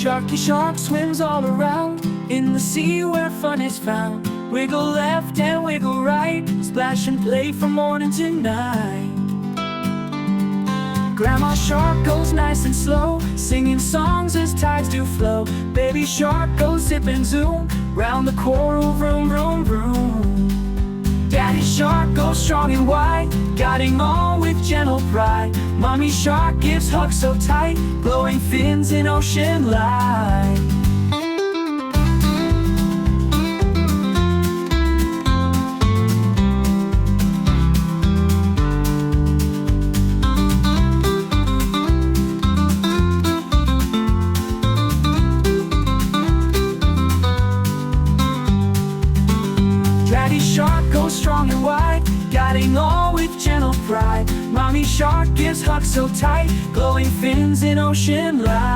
Sharky shark swims all around in the sea where fun is found. Wiggle left and wiggle right, splash and play from morning to night. Grandma shark goes nice and slow, singing songs as tides do flow. Baby shark goes zip and zoom, round the coral, vroom, vroom, vroom. Daddy shark goes strong and wide, guiding all with gentle pride. Mommy shark gives hugs so tight, glowing fins in ocean light. Daddy shark goes strong and wide, guiding all with gentle pride. Mommy shark gives hugs so tight, glowing fins in ocean light.